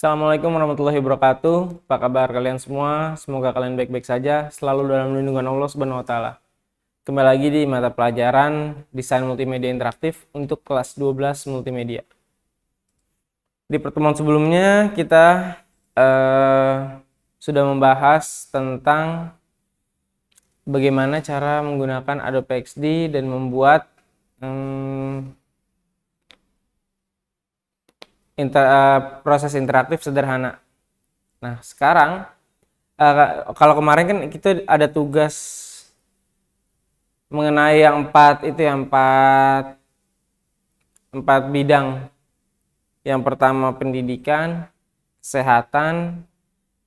Assalamualaikum warahmatullahi wabarakatuh. Apa kabar kalian semua? Semoga kalian baik-baik saja, selalu dalam lindungan Allah Subhanahu wa taala. Kembali lagi di mata pelajaran Desain Multimedia Interaktif untuk kelas 12 Multimedia. Di pertemuan sebelumnya kita sudah membahas tentang bagaimana cara menggunakan Adobe XD dan membuat proses interaktif sederhana. Nah, sekarang kalau kemarin kan kita ada tugas mengenai yang empat bidang. Yang pertama pendidikan, kesehatan,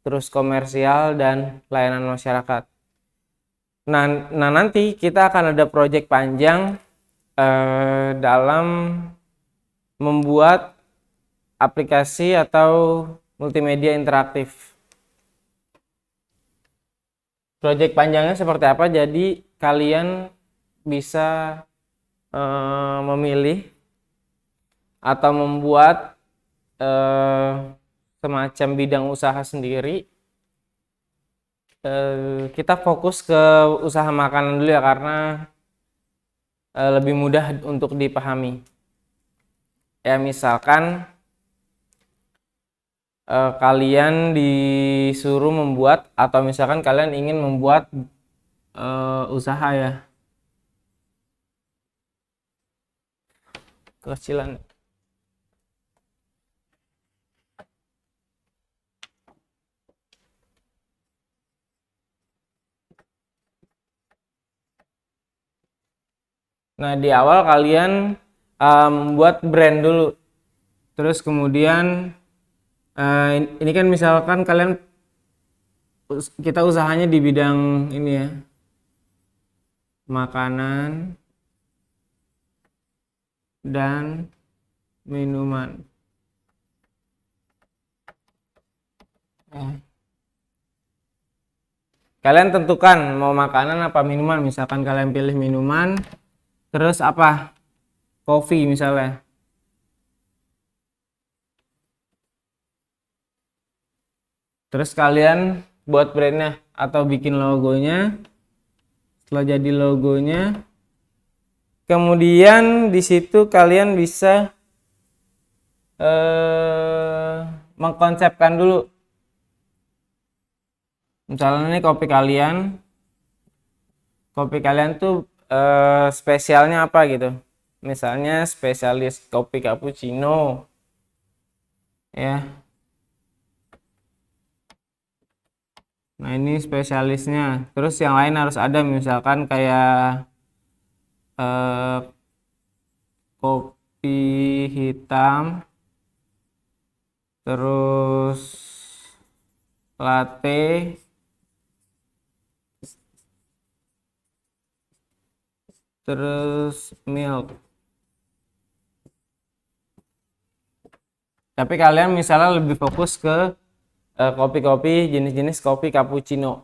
terus komersial dan layanan masyarakat. Nah nanti kita akan ada proyek panjang dalam membuat aplikasi atau multimedia interaktif. Proyek panjangnya seperti apa? Jadi kalian bisa memilih atau membuat semacam bidang usaha sendiri. Kita fokus ke usaha makanan dulu ya, karena lebih mudah untuk dipahami. Ya, misalkan kalian disuruh membuat, atau misalkan kalian ingin membuat usaha ya, kecilan. Nah, di awal kalian membuat brand dulu. Terus kemudian ini kan misalkan kita usahanya di bidang ini ya, makanan dan minuman. Kalian tentukan mau makanan apa minuman. Misalkan kalian pilih minuman, terus apa? Kopi misalnya. Terus kalian buat brandnya atau bikin logonya. Setelah jadi logonya, kemudian di situ kalian bisa mengkonsepkan dulu. Misalnya ini kopi kalian tuh spesialnya apa gitu. Misalnya spesialis kopi cappuccino ya. Nah, ini spesialisnya. Terus yang lain harus ada, misalkan kayak kopi hitam, terus latte, terus milk. Tapi kalian misalnya lebih fokus ke kopi-kopi, jenis-jenis kopi cappuccino.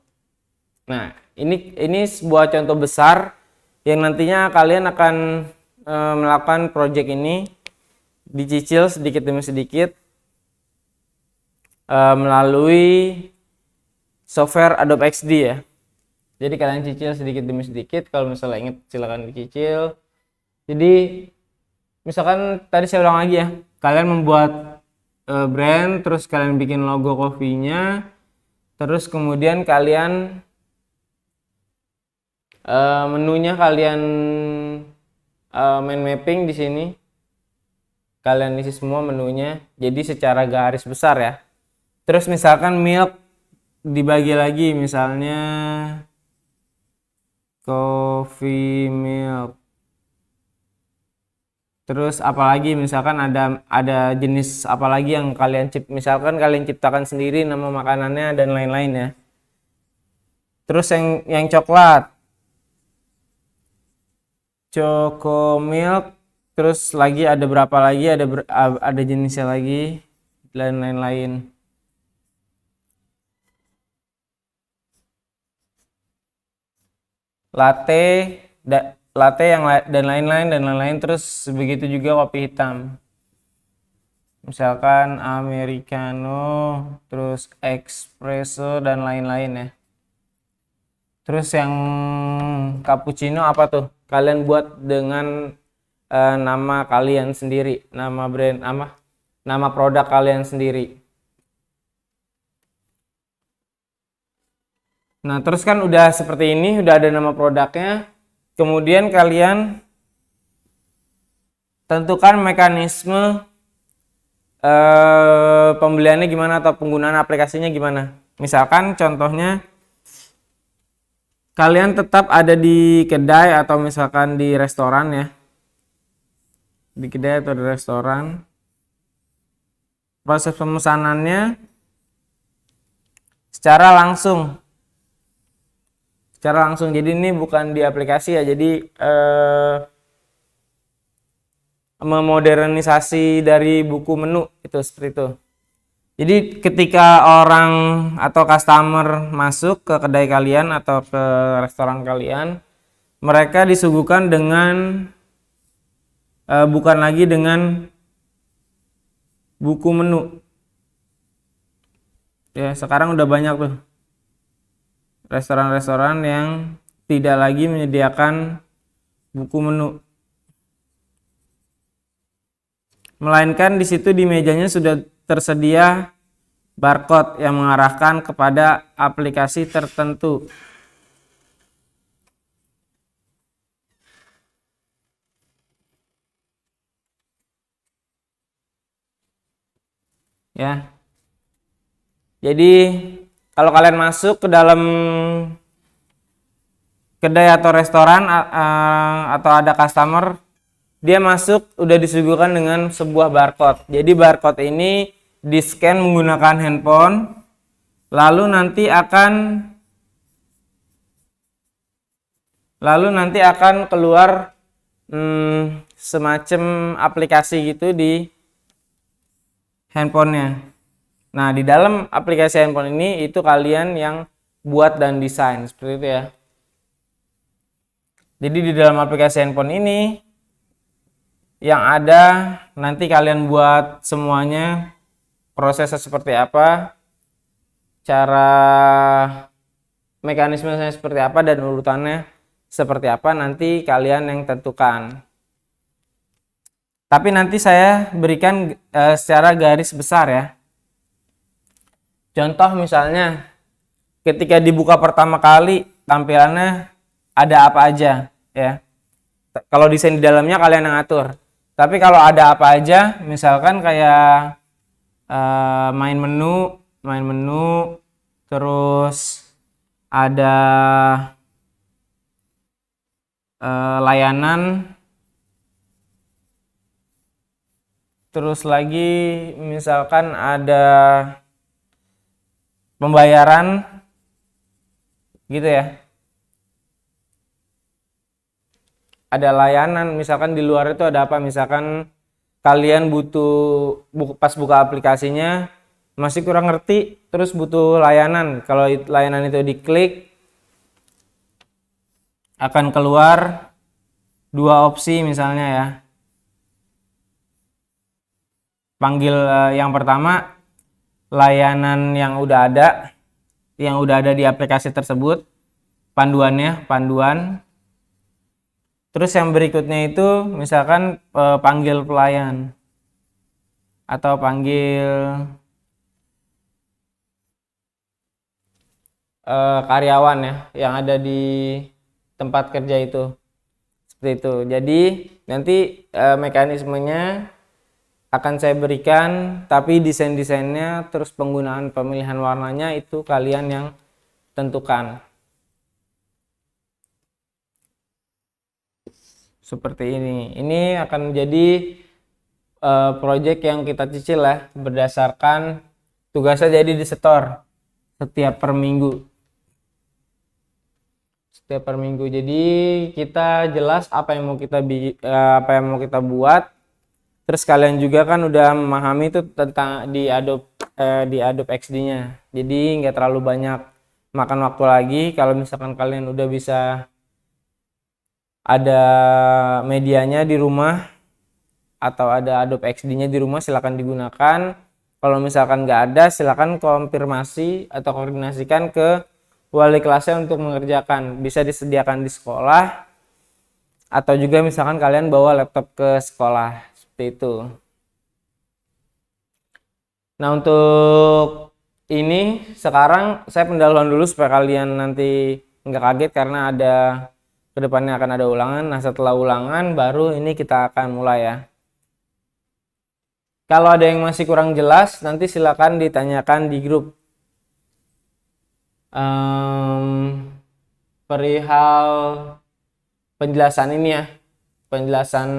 Nah, ini sebuah contoh besar yang nantinya kalian akan melakukan project ini, dicicil sedikit demi sedikit melalui software Adobe XD ya. Jadi kalian cicil sedikit demi sedikit. Kalau misalnya ingat, silakan dicicil. Jadi misalkan tadi saya ulang lagi ya, kalian membuat brand, terus kalian bikin logo kopinya, terus kemudian kalian menunya kalian mind mapping di sini. Kalian isi semua menunya, jadi secara garis besar ya. Terus misalkan milk dibagi lagi, misalnya coffee milk. Terus apalagi misalkan ada jenis apalagi yang misalkan kalian ciptakan sendiri nama makanannya dan lain-lain ya. Terus yang coklat, choco milk, terus lagi ada berapa lagi, ada jenisnya lagi dan lain-lain. Latte yang dan lain-lain, terus begitu juga kopi hitam. Misalkan americano, terus espresso dan lain-lain ya. Terus yang cappuccino apa tuh? Kalian buat dengan nama kalian sendiri, nama brand nama produk kalian sendiri. Nah, terus kan udah seperti ini, udah ada nama produknya. Kemudian kalian tentukan mekanisme pembeliannya gimana atau penggunaan aplikasinya gimana. Misalkan contohnya kalian tetap ada di kedai atau misalkan di restoran ya. Di kedai atau di restoran. Proses pemesanannya secara langsung. Jadi ini bukan di aplikasi ya. Jadi memodernisasi dari buku menu itu seperti itu. Jadi ketika orang atau customer masuk ke kedai kalian atau ke restoran kalian, mereka disuguhkan dengan bukan lagi dengan buku menu. Ya, sekarang udah banyak tuh restoran-restoran yang tidak lagi menyediakan buku menu. Melainkan di situ di mejanya sudah tersedia barcode yang mengarahkan kepada aplikasi tertentu. Ya. Jadi kalau kalian masuk ke dalam kedai atau restoran atau ada customer, dia masuk udah disuguhkan dengan sebuah barcode. Jadi barcode ini di-scan menggunakan handphone, lalu nanti akan keluar semacam aplikasi gitu di handphonenya. Nah, di dalam aplikasi handphone ini itu kalian yang buat dan desain seperti itu ya. Jadi di dalam aplikasi handphone ini yang ada nanti kalian buat semuanya, prosesnya seperti apa, cara mekanismenya seperti apa, dan urutannya seperti apa nanti kalian yang tentukan. Tapi nanti saya berikan secara garis besar ya. Contoh misalnya ketika dibuka pertama kali tampilannya ada apa aja ya. Kalau desain di dalamnya kalian yang atur. Tapi kalau ada apa aja, misalkan kayak main menu, terus ada layanan, terus lagi misalkan ada pembayaran gitu ya. Ada layanan, misalkan di luar itu ada apa, misalkan kalian butuh pas buka aplikasinya masih kurang ngerti, terus butuh layanan. Kalau layanan itu diklik akan keluar dua opsi misalnya ya. Panggil yang pertama layanan yang udah ada di aplikasi tersebut, panduan. Terus yang berikutnya itu misalkan panggil pelayan atau panggil karyawan ya yang ada di tempat kerja itu. Seperti itu. Jadi nanti mekanismenya akan saya berikan, tapi desain-desainnya terus penggunaan pemilihan warnanya itu kalian yang tentukan. Seperti ini. Ini akan menjadi project yang kita cicil ya, berdasarkan tugasnya jadi disetor setiap per minggu. Jadi kita jelas apa yang mau kita buat. Terus kalian juga kan udah memahami itu tentang di Adobe XD-nya. Jadi nggak terlalu banyak makan waktu lagi. Kalau misalkan kalian udah bisa ada medianya di rumah, atau ada Adobe XD-nya di rumah silakan digunakan. Kalau misalkan nggak ada, silakan konfirmasi atau koordinasikan ke wali kelasnya untuk mengerjakan. Bisa disediakan di sekolah atau juga misalkan kalian bawa laptop ke sekolah seperti itu. Nah, untuk ini sekarang saya pendahuluan dulu supaya kalian nanti nggak kaget karena ada kedepannya akan ada ulangan. Nah, setelah ulangan baru ini kita akan mulai ya. Kalau ada yang masih kurang jelas, nanti silakan ditanyakan di grup. Perihal penjelasan ini ya, penjelasan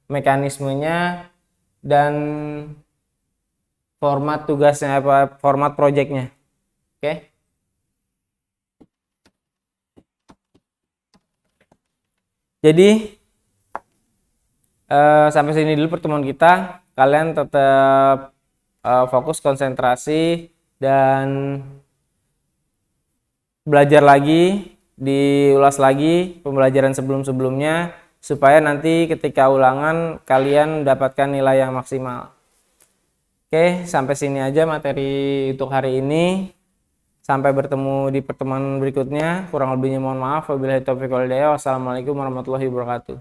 mekanismenya dan format tugasnya, format projectnya. Oke. Jadi sampai sini dulu pertemuan kita. Kalian tetap fokus, konsentrasi, dan belajar lagi, diulas lagi pembelajaran sebelum-sebelumnya supaya nanti ketika ulangan kalian mendapatkan nilai yang maksimal. Oke, sampai sini aja materi untuk hari ini. Sampai bertemu di pertemuan berikutnya. Kurang lebihnya mohon maaf. Wabillahi taufiq wal hidayah. Wassalamualaikum warahmatullahi wabarakatuh.